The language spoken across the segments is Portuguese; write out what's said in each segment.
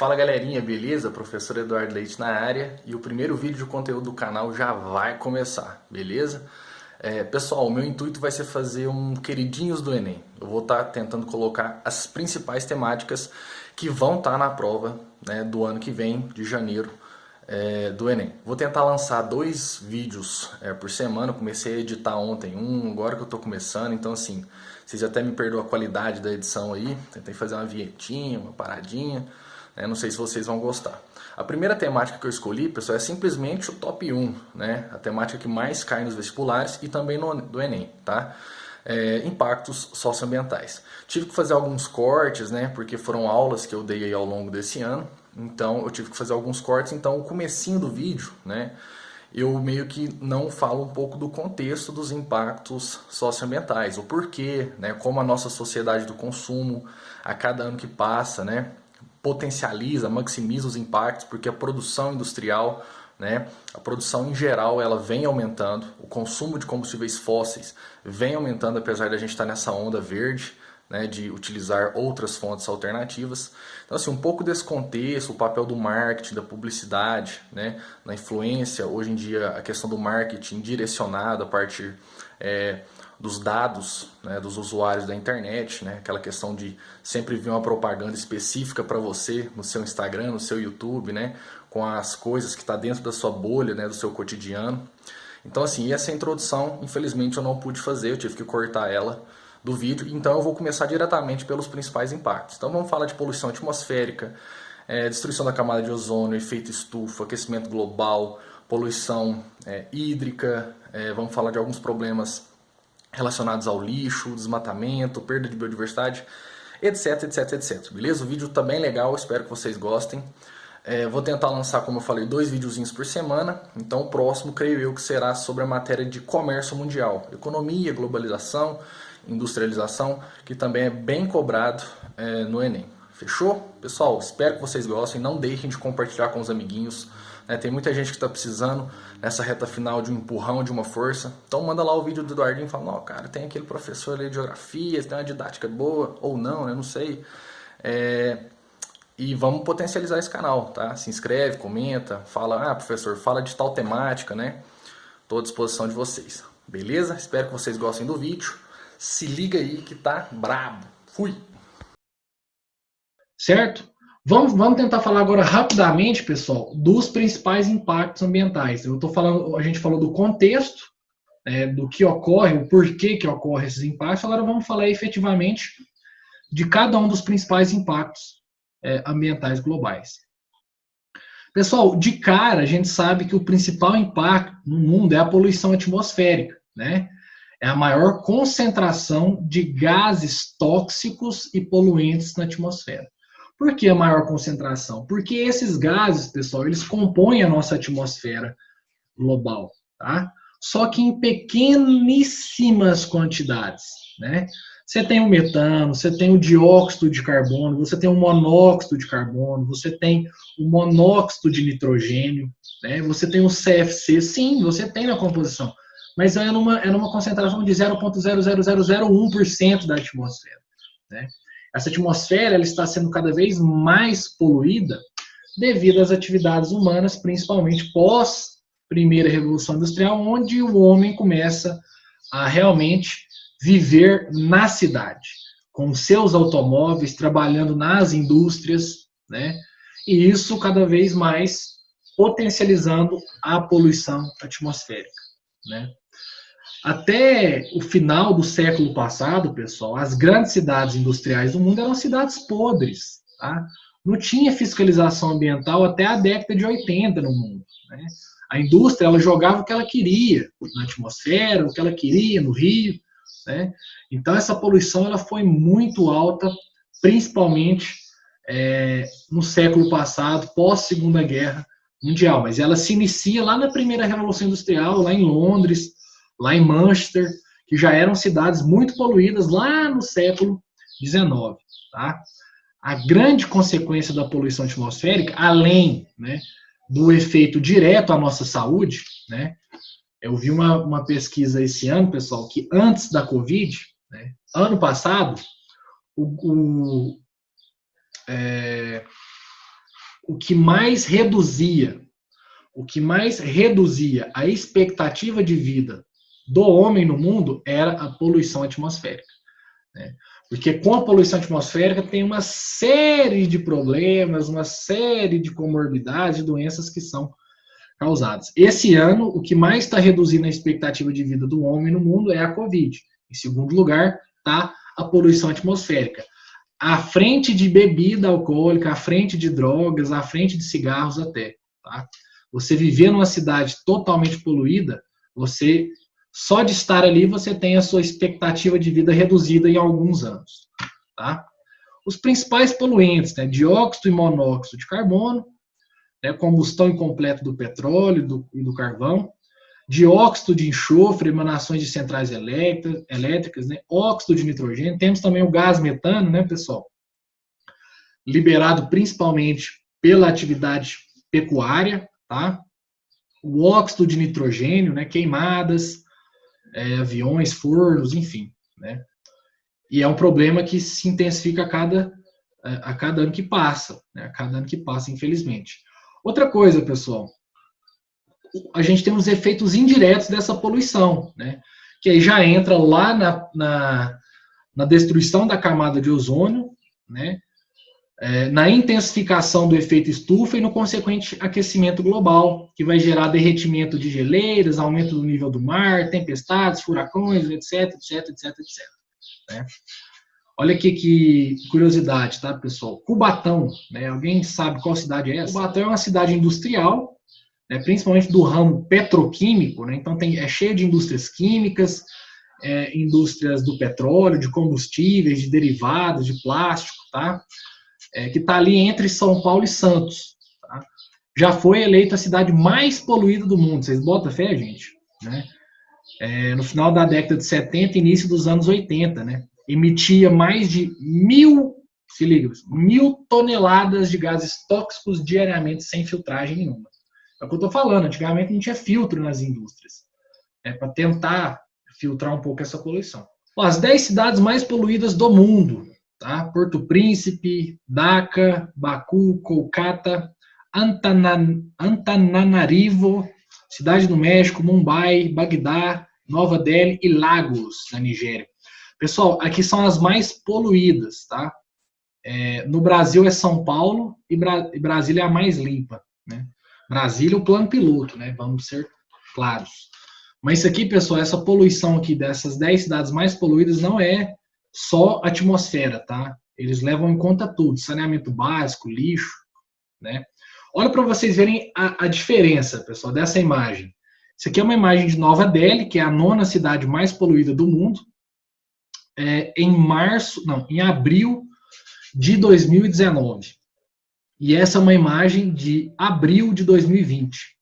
Fala galerinha, beleza? Professor Eduardo Leite na área e o primeiro vídeo de conteúdo do canal já vai começar, beleza? Pessoal, o meu intuito vai ser fazer um queridinhos do Enem. Eu vou estar tentando colocar as principais temáticas que vão estar na prova, né, do ano que vem, de janeiro, do Enem. Vou tentar lançar 2 vídeos por semana. Eu comecei a editar ontem agora que eu estou começando, então assim, vocês até me perdoam a qualidade da edição aí. Tentei fazer uma vinhetinha, uma paradinha. Não sei se vocês vão gostar. A primeira temática que eu escolhi, pessoal, é simplesmente o top 1, né? A temática que mais cai nos vestibulares e também do Enem, tá? Impactos socioambientais. Tive que fazer alguns cortes, né? Porque foram aulas que eu dei aí ao longo desse ano. Então eu tive que fazer alguns cortes. Então o comecinho do vídeo, né? Eu meio que não falo um pouco do contexto dos impactos socioambientais, o porquê, né? Como a nossa sociedade do consumo, a cada ano que passa, né? Potencializa, maximiza os impactos, porque a produção industrial, né, a produção em geral, ela vem aumentando, o consumo de combustíveis fósseis vem aumentando, apesar da gente estar nessa onda verde, né, de utilizar outras fontes alternativas. Então, assim, um pouco desse contexto, o papel do marketing, da publicidade, né, na influência, hoje em dia, a questão do marketing direcionado a partir dos dados, né, dos usuários da internet, né, aquela questão de sempre vir uma propaganda específica para você no seu Instagram, no seu YouTube, né, com as coisas que está dentro da sua bolha, né, do seu cotidiano. Então, assim, essa introdução, infelizmente, eu não pude fazer, eu tive que cortar ela do vídeo, então eu vou começar diretamente pelos principais impactos. Então vamos falar de poluição atmosférica, destruição da camada de ozônio, efeito estufa, aquecimento global, poluição hídrica, vamos falar de alguns problemas relacionados ao lixo, desmatamento, perda de biodiversidade, etc, etc, etc. Beleza? O vídeo tá bem legal, espero que vocês gostem. Vou tentar lançar, como eu falei, 2 videozinhos por semana. Então o próximo, creio eu, que será sobre a matéria de comércio mundial, economia, globalização, industrialização, que também é bem cobrado no Enem. Fechou? Pessoal, espero que vocês gostem. Não deixem de compartilhar com os amiguinhos. Tem muita gente que está precisando nessa reta final de um empurrão, de uma força. Então manda lá o vídeo do Eduardinho e fala: não, cara, tem aquele professor ali de geografia, tem uma didática boa, ou não, né? Não sei. E vamos potencializar esse canal, tá? Se inscreve, comenta, fala: professor, fala de tal temática, né? Estou à disposição de vocês. Beleza? Espero que vocês gostem do vídeo. Se liga aí que tá brabo. Fui! Certo? Vamos tentar falar agora rapidamente, pessoal, dos principais impactos ambientais. Eu estou falando, a gente falou do contexto, do que ocorre, o porquê que ocorre esses impactos. Agora vamos falar efetivamente de cada um dos principais impactos ambientais globais. Pessoal, de cara a gente sabe que o principal impacto no mundo é a poluição atmosférica, né? É a maior concentração de gases tóxicos e poluentes na atmosfera. Por que a maior concentração? Porque esses gases, pessoal, eles compõem a nossa atmosfera global, tá? Só que em pequeníssimas quantidades, né? Você tem o metano, você tem o dióxido de carbono, você tem o monóxido de carbono, você tem o monóxido de nitrogênio, né? Você tem o CFC, sim, você tem na composição, mas é numa concentração de 0,00001% da atmosfera, né? Essa atmosfera ela está sendo cada vez mais poluída devido às atividades humanas, principalmente pós primeira revolução industrial, onde o homem começa a realmente viver na cidade, com seus automóveis, trabalhando nas indústrias, né? E isso cada vez mais potencializando a poluição atmosférica, né? Até o final do século passado, pessoal, as grandes cidades industriais do mundo eram cidades podres, tá? Não tinha fiscalização ambiental até a década de 80 no mundo, né? A indústria ela jogava o que ela queria na atmosfera, o que ela queria no rio, né? Então essa poluição ela foi muito alta, principalmente no século passado, pós Segunda Guerra Mundial. Mas ela se inicia lá na primeira Revolução Industrial, lá em Londres, lá em Manchester, que já eram cidades muito poluídas lá no século XIX. Tá? A grande consequência da poluição atmosférica, além, né, do efeito direto à nossa saúde, né, eu vi uma pesquisa esse ano, pessoal, que antes da Covid, né, ano passado, o o que mais reduzia a expectativa de vida do homem no mundo era a poluição atmosférica, né? Porque com a poluição atmosférica tem uma série de problemas, uma série de comorbidades e doenças que são causadas. Esse ano, o que mais está reduzindo a expectativa de vida do homem no mundo é a Covid. Em segundo lugar, está a poluição atmosférica. À frente de bebida alcoólica, à frente de drogas, à frente de cigarros até. Tá? Você viver numa cidade totalmente poluída, você só de estar ali você tem a sua expectativa de vida reduzida em alguns anos. Tá? Os principais poluentes, né, dióxido e monóxido de carbono, né, combustão incompleta do petróleo e do carvão, dióxido de enxofre, emanações de centrais elétricas, né, óxido de nitrogênio, temos também o gás metano, né, pessoal? Liberado principalmente pela atividade pecuária, tá? O óxido de nitrogênio, né, queimadas, aviões, fornos, enfim, né? E é um problema que se intensifica a cada ano que passa, né? A cada ano que passa, infelizmente. Outra coisa, pessoal, a gente tem os efeitos indiretos dessa poluição, né? Que aí já entra lá na destruição da camada de ozônio, né? Na intensificação do efeito estufa e no consequente aquecimento global, que vai gerar derretimento de geleiras, aumento do nível do mar, tempestades, furacões, etc, etc, etc, etc. Né? Olha aqui que curiosidade, tá, pessoal? Cubatão, né? Alguém sabe qual cidade é essa? Cubatão é uma cidade industrial, né, principalmente do ramo petroquímico, né? Então é cheio de indústrias químicas, indústrias do petróleo, de combustíveis, de derivados, de plástico, tá? Que está ali entre São Paulo e Santos. Tá? Já foi eleita a cidade mais poluída do mundo. Vocês botam fé, gente? Né? No final da década de 70, início dos anos 80, né? Emitia mais de 1.000 toneladas de gases tóxicos diariamente sem filtragem nenhuma. É o que eu estou falando. Antigamente não tinha filtro nas indústrias. Para tentar filtrar um pouco essa poluição. As 10 cidades mais poluídas do mundo. Tá? Porto Príncipe, Dhaka, Baku, Kolkata, Antananarivo, Cidade do México, Mumbai, Bagdá, Nova Delhi e Lagos, na Nigéria. Pessoal, aqui são as mais poluídas, tá? No Brasil é São Paulo e Brasília é a mais limpa, né? Brasília é o plano piloto, né? Vamos ser claros. Mas isso aqui, pessoal, essa poluição aqui dessas 10 cidades mais poluídas não é só atmosfera, tá? Eles levam em conta tudo, saneamento básico, lixo, né? Olha para vocês verem a diferença, pessoal, dessa imagem. Isso aqui é uma imagem de Nova Delhi, que é a 9ª cidade mais poluída do mundo, em abril de 2019. E essa é uma imagem de abril de 2020.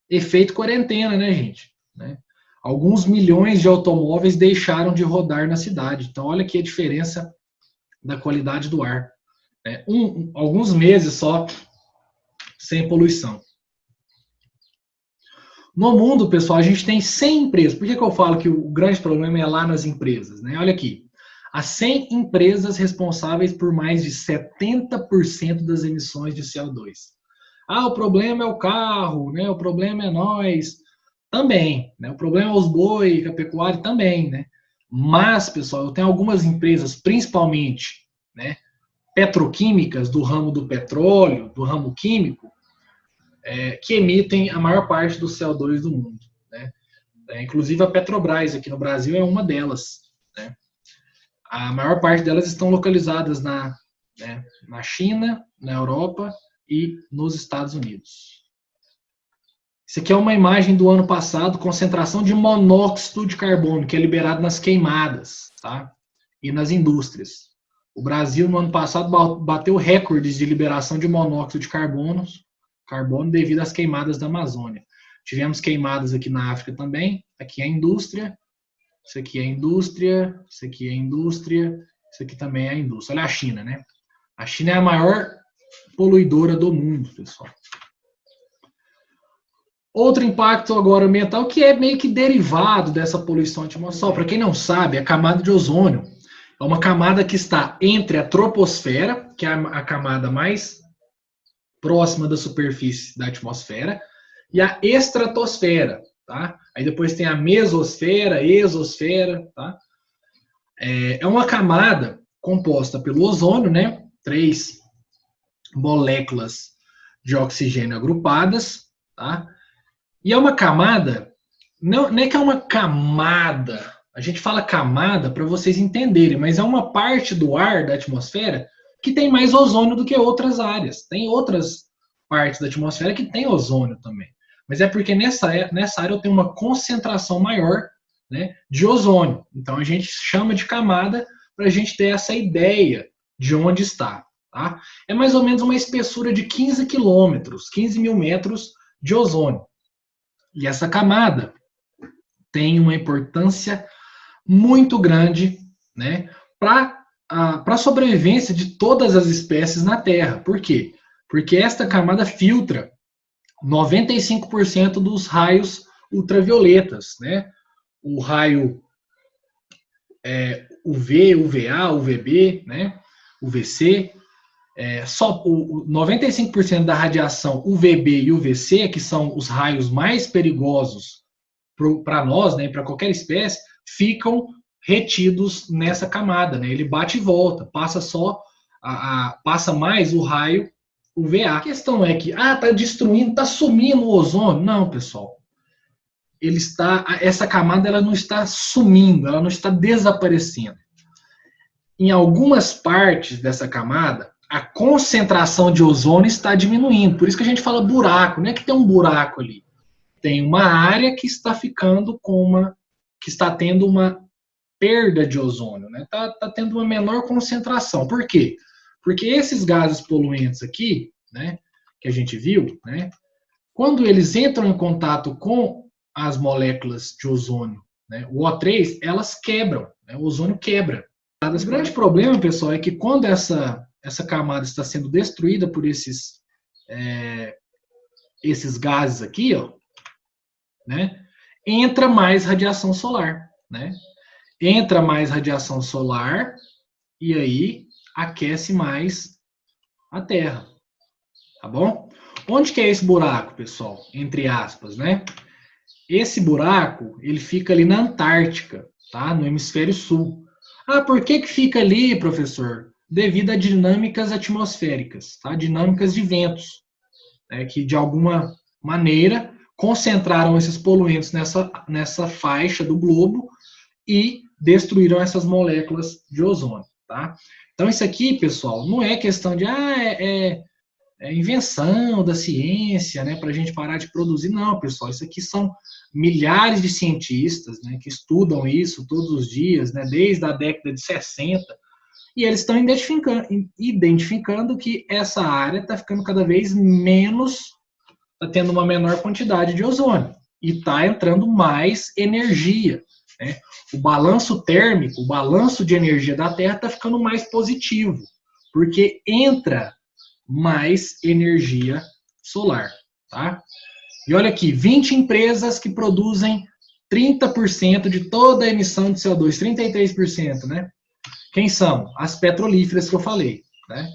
Efeito quarentena, né, gente? Né? Alguns milhões de automóveis deixaram de rodar na cidade. Então, olha aqui a diferença da qualidade do ar. Alguns meses só sem poluição. No mundo, pessoal, a gente tem 100 empresas. Por que eu falo que o grande problema é lá nas empresas? Né? Olha aqui. As 100 empresas responsáveis por mais de 70% das emissões de CO2. O problema é o carro, né? O problema é nós. Também, né? O problema é os boi, a pecuária também, né? Mas, pessoal, eu tenho algumas empresas, principalmente, né, petroquímicas, do ramo do petróleo, do ramo químico, que emitem a maior parte do CO2 do mundo, né? Inclusive a Petrobras aqui no Brasil é uma delas, né? A maior parte delas estão localizadas na China, na Europa e nos Estados Unidos. Isso aqui é uma imagem do ano passado, concentração de monóxido de carbono, que é liberado nas queimadas, tá? E nas indústrias. O Brasil, no ano passado, bateu recordes de liberação de monóxido de carbono devido às queimadas da Amazônia. Tivemos queimadas aqui na África também. Aqui é a indústria, isso aqui é a indústria, isso aqui é a indústria, isso aqui também é a indústria. Olha a China, né? A China é a maior poluidora do mundo, pessoal. Outro impacto agora ambiental que é meio que derivado dessa poluição atmosférica. Para quem não sabe, a camada de ozônio é uma camada que está entre a troposfera, que é a camada mais próxima da superfície da atmosfera, e a estratosfera, tá? Aí depois tem a mesosfera, exosfera, tá? É uma camada composta pelo ozônio, né? 3 moléculas de oxigênio agrupadas, tá? E é uma camada, não é que é uma camada, a gente fala camada para vocês entenderem, mas é uma parte do ar da atmosfera que tem mais ozônio do que outras áreas. Tem outras partes da atmosfera que tem ozônio também. Mas é porque nessa área eu tenho uma concentração maior, né, de ozônio. Então a gente chama de camada para a gente ter essa ideia de onde está. Tá? É mais ou menos uma espessura de 15 quilômetros, 15 mil metros de ozônio. E essa camada tem uma importância muito grande, né, para a sobrevivência de todas as espécies na Terra. Por quê? Porque esta camada filtra 95% dos raios ultravioletas, né? O raio UV, UVA, UVB, né? UVC. Só o 95% da radiação UVB e UVC, que são os raios mais perigosos para nós, né, para qualquer espécie, ficam retidos nessa camada, né? Ele bate e volta, passa mais o raio UVA. A questão é que tá destruindo, tá sumindo o ozônio. Não, pessoal. Essa camada ela não está sumindo, ela não está desaparecendo. Em algumas partes dessa camada, a concentração de ozônio está diminuindo. Por isso que a gente fala buraco. Não é que tem um buraco ali. Tem uma área que está ficando que está tendo uma perda de ozônio, né? Tá tendo uma menor concentração. Por quê? Porque esses gases poluentes aqui, né, que a gente viu, né, quando eles entram em contato com as moléculas de ozônio, né, o O3, elas quebram, né, o ozônio quebra. O grande problema, pessoal, é que quando essa camada está sendo destruída por esses gases aqui, ó, né, entra mais radiação solar, né? Entra mais radiação solar e aí aquece mais a Terra, tá bom? Onde que é esse buraco, pessoal? Entre aspas, né? Esse buraco, ele fica ali na Antártica, tá? No hemisfério sul. Por que fica ali, professor? Devido a dinâmicas atmosféricas, tá? Dinâmicas de ventos, né? Que de alguma maneira concentraram esses poluentes nessa faixa do globo e destruíram essas moléculas de ozônio, tá? Então isso aqui, pessoal, não é questão de invenção da ciência, né, para a gente parar de produzir, não, pessoal. Isso aqui são milhares de cientistas, né, que estudam isso todos os dias, né, desde a década de 60, e eles estão identificando que essa área está ficando cada vez menos, está tendo uma menor quantidade de ozônio e está entrando mais energia, né? O balanço térmico, o balanço de energia da Terra está ficando mais positivo, porque entra mais energia solar, tá? E olha aqui, 20 empresas que produzem 30% de toda a emissão de CO2, 33%, né? Quem são? As petrolíferas que eu falei, né?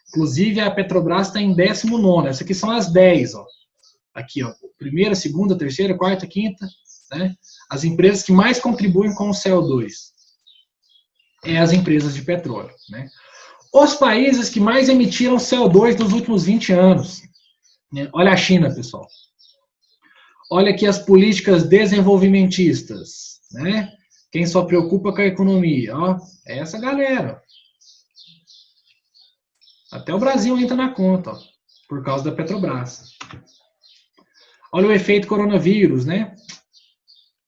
Inclusive a Petrobras está em 19º, essas aqui são as 10, ó. Aqui, ó, primeira, segunda, terceira, quarta, quinta, né? As empresas que mais contribuem com o CO2 as empresas de petróleo, né? Os países que mais emitiram CO2 nos últimos 20 anos, né? Olha a China, pessoal. Olha aqui as políticas desenvolvimentistas, né? Quem só preocupa com a economia, ó, é essa galera. Até o Brasil entra na conta, ó, por causa da Petrobras. Olha o efeito coronavírus, né?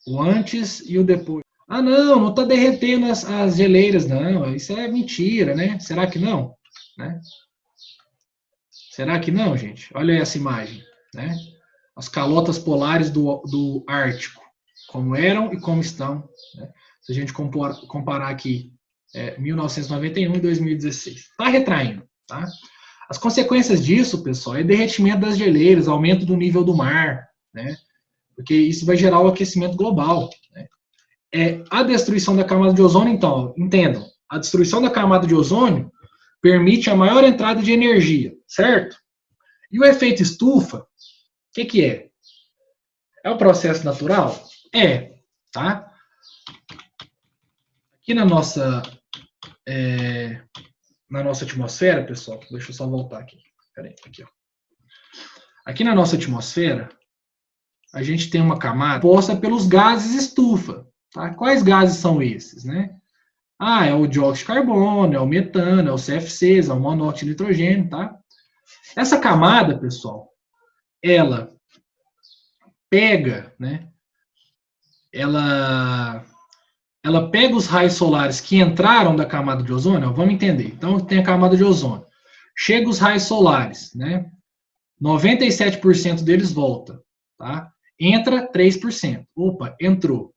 O antes e o depois. Não está derretendo as geleiras, não. Isso é mentira, né? Será que não? Né? Será que não, gente? Olha essa imagem, né? As calotas polares do Ártico, como eram e como estão, né? Se a gente comparar aqui 1991 e 2016. Está retraindo, tá? As consequências disso, pessoal, é derretimento das geleiras, aumento do nível do mar, né? Porque isso vai gerar o aquecimento global, né? A destruição da camada de ozônio, então, entendam, a destruição da camada de ozônio permite a maior entrada de energia, certo? E o efeito estufa, o que é? É um processo natural? É, tá? Aqui na nossa atmosfera, pessoal, deixa eu só voltar aqui. Peraí, aqui, ó. Aqui na nossa atmosfera, a gente tem uma camada composta pelos gases estufa. Tá? Quais gases são esses, né? É o dióxido de carbono, é o metano, é o CFCs, é o monóxido de nitrogênio, tá? Essa camada, pessoal, ela pega, né? Ela pega os raios solares que entraram da camada de ozônio, vamos entender. Então, tem a camada de ozônio. Chega os raios solares, né? 97% deles volta, tá? Entra 3%. Opa, entrou.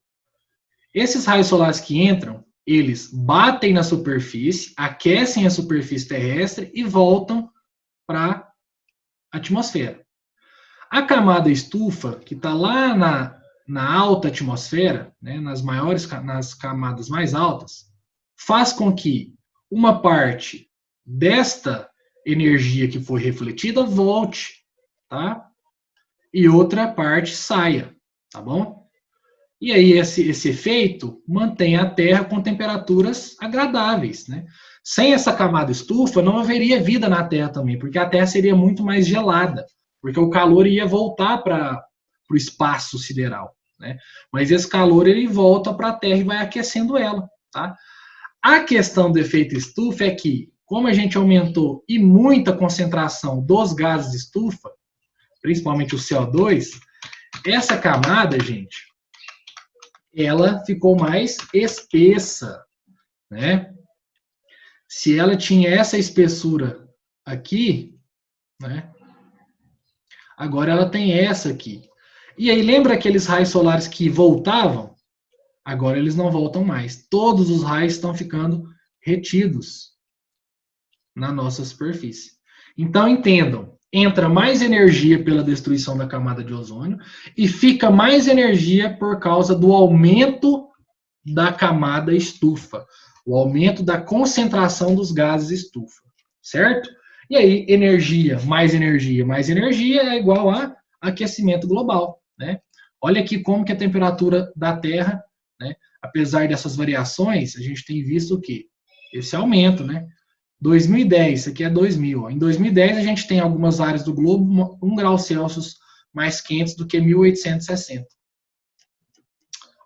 Esses raios solares que entram, eles batem na superfície, aquecem a superfície terrestre e voltam para a atmosfera. A camada estufa, que está lá na alta atmosfera, né, nas camadas mais altas, faz com que uma parte desta energia que foi refletida volte, tá? E outra parte saia, tá bom? E aí esse efeito mantém a Terra com temperaturas agradáveis, né? Sem essa camada estufa, não haveria vida na Terra também, porque a Terra seria muito mais gelada, porque o calor ia voltar para o espaço sideral, né? Mas esse calor ele volta para a Terra e vai aquecendo ela, tá? A questão do efeito estufa é que, como a gente aumentou e muita concentração dos gases de estufa, principalmente o CO2, essa camada, gente, ela ficou mais espessa, né? Se ela tinha essa espessura aqui, né? Agora ela tem essa aqui. E aí, lembra aqueles raios solares que voltavam? Agora eles não voltam mais. Todos os raios estão ficando retidos na nossa superfície. Então, entendam, entra mais energia pela destruição da camada de ozônio e fica mais energia por causa do aumento da camada estufa, o aumento da concentração dos gases estufa, certo? E aí, mais energia é igual a aquecimento global, né? Olha aqui como que a temperatura da Terra, né, apesar dessas variações, a gente tem visto o quê? Esse aumento, né? 2010, isso aqui é 2000. Em 2010, a gente tem algumas áreas do globo 1 grau Celsius mais quentes do que 1860.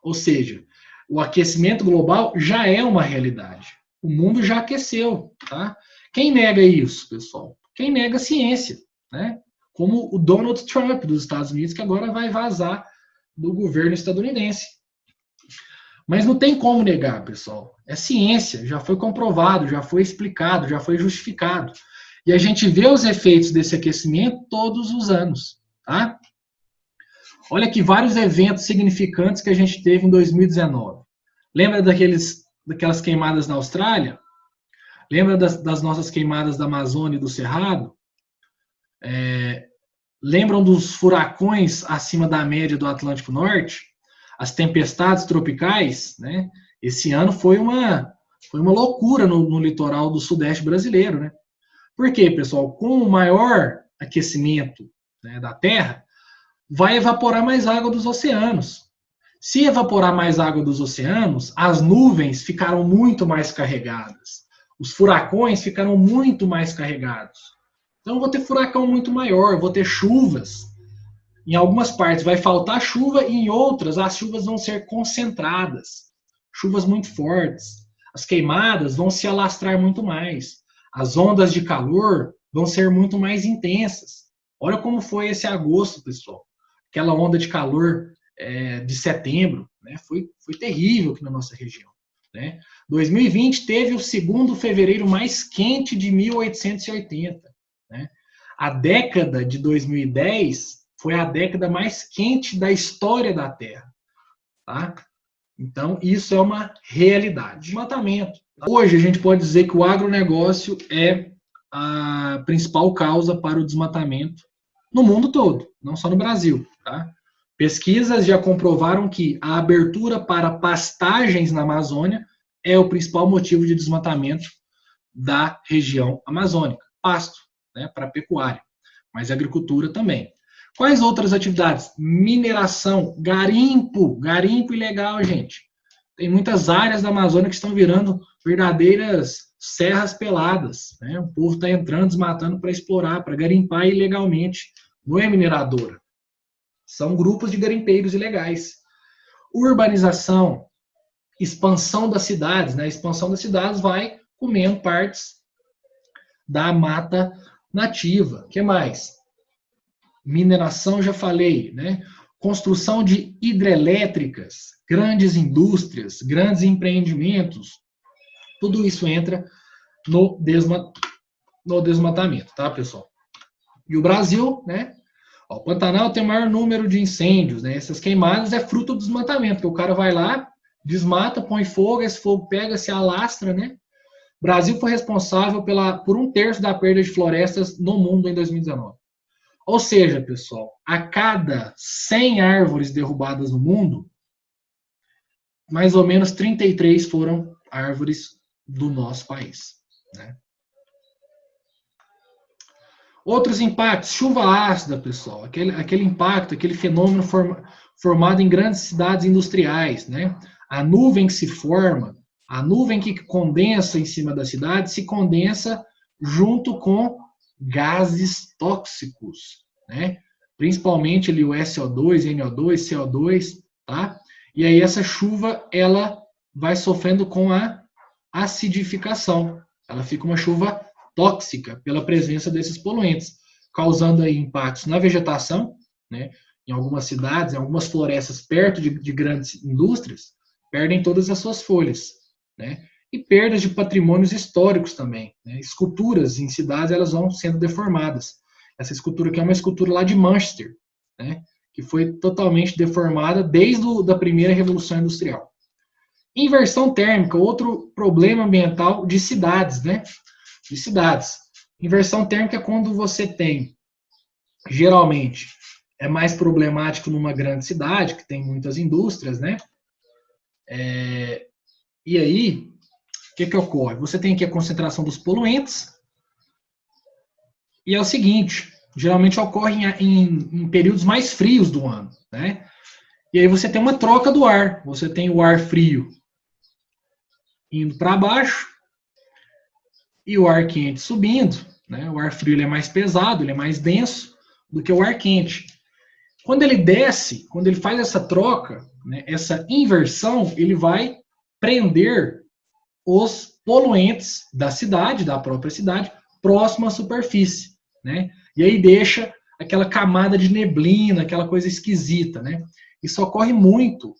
Ou seja, o aquecimento global já é uma realidade. O mundo já aqueceu, tá? Quem nega isso, pessoal? Quem nega a ciência, né? Como o Donald Trump dos Estados Unidos, que agora vai vazar do governo estadunidense. Mas não tem como negar, pessoal. É ciência, já foi comprovado, já foi explicado, já foi justificado. E a gente vê os efeitos desse aquecimento todos os anos, tá? Olha aqui vários eventos significantes que a gente teve em 2019. Lembra daquelas queimadas na Austrália? Lembra das nossas queimadas da Amazônia e do Cerrado? Lembram dos furacões acima da média do Atlântico Norte? As tempestades tropicais, né? Esse ano foi uma loucura no litoral do Sudeste brasileiro, né? Por quê, pessoal? Com o maior aquecimento, né, da Terra, vai evaporar mais água dos oceanos. Se evaporar mais água dos oceanos, as nuvens ficaram muito mais carregadas. Os furacões ficaram muito mais carregados. Então, eu vou ter furacão muito maior, vou ter chuvas. Em algumas partes vai faltar chuva e em outras as chuvas vão ser concentradas. Chuvas muito fortes. As queimadas vão se alastrar muito mais. As ondas de calor vão ser muito mais intensas. Olha como foi esse agosto, pessoal. Aquela onda de calor de setembro, né, foi terrível aqui na nossa região. Né? 2020 teve o segundo fevereiro mais quente de 1880. Né? A década de 2010 foi a década mais quente da história da Terra. Tá? Então, isso é uma realidade. Desmatamento. Hoje, a gente pode dizer que o agronegócio é a principal causa para o desmatamento no mundo todo, não só no Brasil. Tá? Pesquisas já comprovaram que a abertura para pastagens na Amazônia é o principal motivo de desmatamento da região amazônica. Pasto, né, para pecuária. mas agricultura também. Quais outras atividades? Mineração, garimpo ilegal, gente. Tem muitas áreas da Amazônia que estão virando verdadeiras serras peladas, né? O povo está entrando, desmatando para explorar, para garimpar ilegalmente. Não é mineradora. São grupos de garimpeiros ilegais. Urbanização, expansão das cidades, né? A expansão das cidades vai comendo partes da mata nativa. O que mais? Mineração, já falei, né? Construção de hidrelétricas, grandes indústrias, grandes empreendimentos, tudo isso entra no desmatamento, tá, pessoal? E o Brasil, né? Ó, o Pantanal tem o maior número de incêndios, né? Essas queimadas é fruto do desmatamento, porque o cara vai lá, desmata, põe fogo, esse fogo pega, se alastra, né? O Brasil foi responsável por 1/3 da perda de florestas no mundo em 2019. Ou seja, pessoal, a cada 100 árvores derrubadas no mundo, mais ou menos 33 foram árvores do nosso país, né? Outros impactos, chuva ácida, pessoal, aquele impacto, aquele fenômeno formado em grandes cidades industriais, né? A nuvem que se forma, a nuvem que condensa em cima da cidade, se condensa junto com gases tóxicos, né? Principalmente ali o SO2, NO2, CO2, tá? E aí essa chuva, ela vai sofrendo com a acidificação. Ela fica uma chuva tóxica pela presença desses poluentes, causando aí impactos na vegetação, né? Em algumas cidades, em algumas florestas perto de grandes indústrias, perdem todas as suas folhas, né? E perdas de patrimônios históricos também, né? Esculturas em cidades, elas vão sendo deformadas. Essa escultura aqui é uma escultura lá de Manchester, né? Que foi totalmente deformada desde a primeira Revolução Industrial. Inversão térmica, outro problema ambiental de cidades, né? De cidades. Inversão térmica é quando você tem, geralmente, é mais problemático numa grande cidade, que tem muitas indústrias, né? E aí, o que ocorre? Você tem aqui a concentração dos poluentes, e é o seguinte, geralmente ocorre em períodos mais frios do ano, né? E aí você tem uma troca do ar, você tem o ar frio indo para baixo, e o ar quente subindo, né? O ar frio ele é mais pesado, ele é mais denso do que o ar quente. Quando ele desce, quando ele faz essa troca, né, essa inversão, ele vai prender os poluentes da cidade, da própria cidade, próximo à superfície, né? E aí deixa aquela camada de neblina, aquela coisa esquisita, né? Isso ocorre muito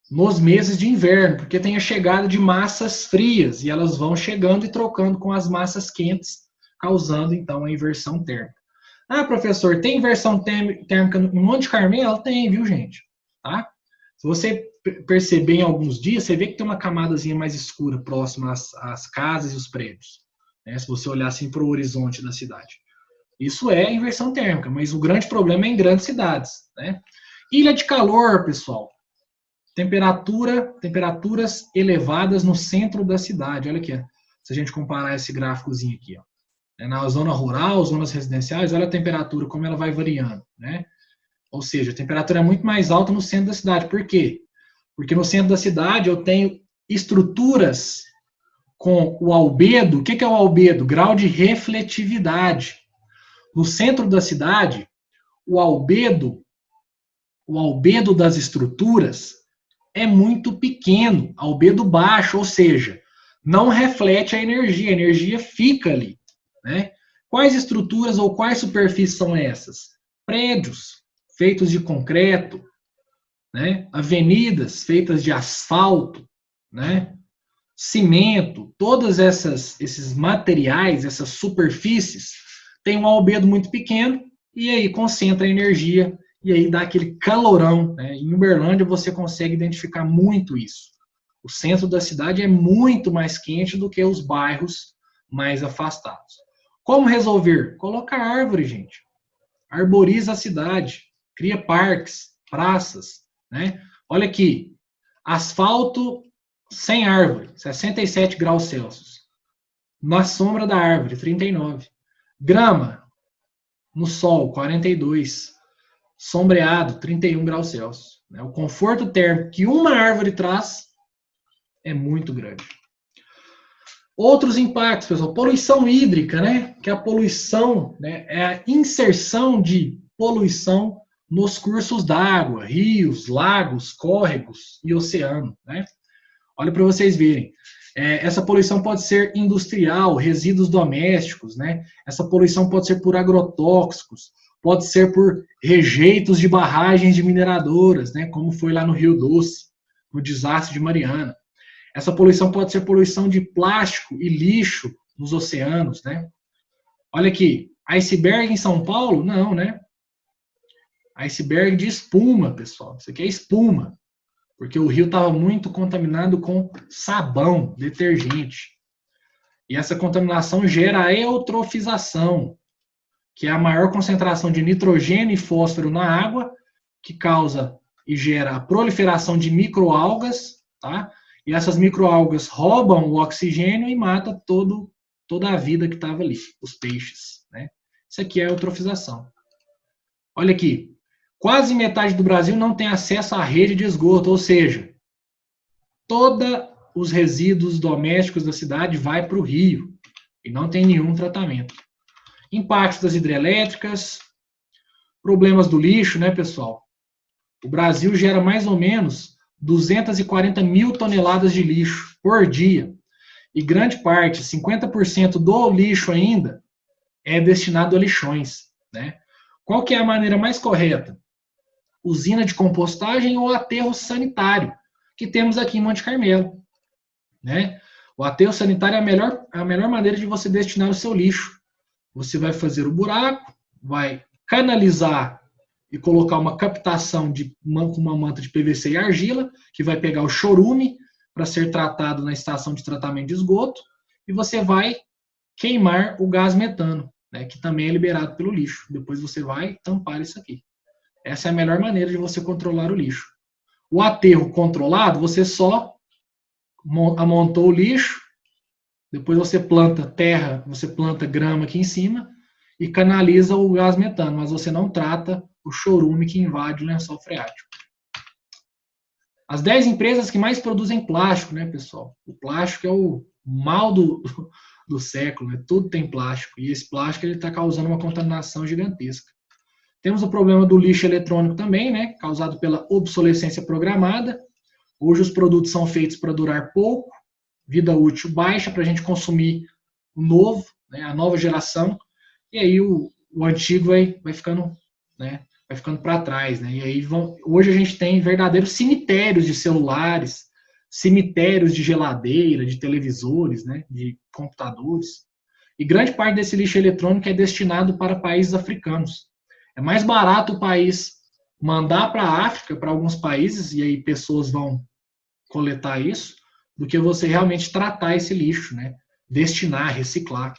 nos meses de inverno, porque tem a chegada de massas frias e elas vão chegando e trocando com as massas quentes, causando então a inversão térmica. Ah, professor, tem inversão térmica no Monte Carmelo? Tem, viu, gente? Tá? Se você perceber em alguns dias, você vê que tem uma camadazinha mais escura próxima às casas e os prédios, né? Se você olhar assim para o horizonte da cidade. Isso é inversão térmica, mas o grande problema é em grandes cidades, né? Ilha de calor, pessoal. Temperaturas elevadas no centro da cidade. Olha aqui, se a gente comparar esse gráficozinho aqui, ó. Na zona rural, zonas residenciais, olha a temperatura, como ela vai variando, né? Ou seja, a temperatura é muito mais alta no centro da cidade. Por quê? Porque no centro da cidade eu tenho estruturas com o albedo. O que é o albedo? Grau de refletividade. No centro da cidade, o albedo das estruturas é muito pequeno, albedo baixo, ou seja, não reflete a energia fica ali, né? Quais estruturas ou quais superfícies são essas? Prédios feitos de concreto, né? Avenidas feitas de asfalto, né? Cimento, todos esses materiais, essas superfícies, têm um albedo muito pequeno e aí concentra a energia e aí dá aquele calorão, né? Em Uberlândia você consegue identificar muito isso. O centro da cidade é muito mais quente do que os bairros mais afastados. Como resolver? Coloca árvore, gente. Arboriza a cidade, cria parques, praças, né? Olha aqui, asfalto sem árvore, 67 graus Celsius. Na sombra da árvore, 39. Grama, no sol, 42. Sombreado, 31 graus Celsius. O conforto térmico que uma árvore traz é muito grande. Outros impactos, pessoal, poluição hídrica, né? Que a poluição, né, é a inserção de poluição nos cursos d'água, rios, lagos, córregos e oceano, né? Olha para vocês verem. Essa poluição pode ser industrial, resíduos domésticos, né? Essa poluição pode ser por agrotóxicos, pode ser por rejeitos de barragens de mineradoras, né? Como foi lá no Rio Doce, no desastre de Mariana. Essa poluição pode ser poluição de plástico e lixo nos oceanos, né? Olha aqui, iceberg em São Paulo? Não, né? Iceberg de espuma, pessoal. Isso aqui é espuma, porque o rio estava muito contaminado com sabão, detergente. E essa contaminação gera a eutrofização, que é a maior concentração de nitrogênio e fósforo na água, que causa e gera a proliferação de microalgas, tá? E essas microalgas roubam o oxigênio e matam toda a vida que estava ali, os peixes, né? Isso aqui é a eutrofização. Olha aqui, quase metade do Brasil não tem acesso à rede de esgoto, ou seja, todos os resíduos domésticos da cidade vai para o rio e não tem nenhum tratamento. Impactos das hidrelétricas, problemas do lixo, né, pessoal? O Brasil gera mais ou menos 240 mil toneladas de lixo por dia. E grande parte, 50% do lixo ainda, é destinado a lixões, né? Qual que é a maneira mais correta? Usina de compostagem ou aterro sanitário, que temos aqui em Monte Carmelo, né? O aterro sanitário é a melhor maneira de você destinar o seu lixo. Você vai fazer o buraco, vai canalizar e colocar uma captação com uma manta de PVC e argila, que vai pegar o chorume para ser tratado na estação de tratamento de esgoto, e você vai queimar o gás metano, né, que também é liberado pelo lixo. Depois você vai tampar isso aqui. Essa é a melhor maneira de você controlar o lixo. O aterro controlado, você só amontou o lixo, depois você planta terra, você planta grama aqui em cima e canaliza o gás metano, mas você não trata o chorume que invade o lençol freático. As 10 empresas que mais produzem plástico, né, pessoal? O plástico é o mal do século, né? Tudo tem plástico, e esse plástico está causando uma contaminação gigantesca. Temos o problema do lixo eletrônico também, né, causado pela obsolescência programada. Hoje os produtos são feitos para durar pouco, vida útil baixa, para a gente consumir o novo, né, a nova geração, e aí o antigo vai ficando, né, vai ficando para trás, né? E aí hoje a gente tem verdadeiros cemitérios de celulares, cemitérios de geladeira, de televisores, né, de computadores. E grande parte desse lixo eletrônico é destinado para países africanos. É mais barato o país mandar para a África, para alguns países, e aí pessoas vão coletar isso, do que você realmente tratar esse lixo, né? Destinar, reciclar.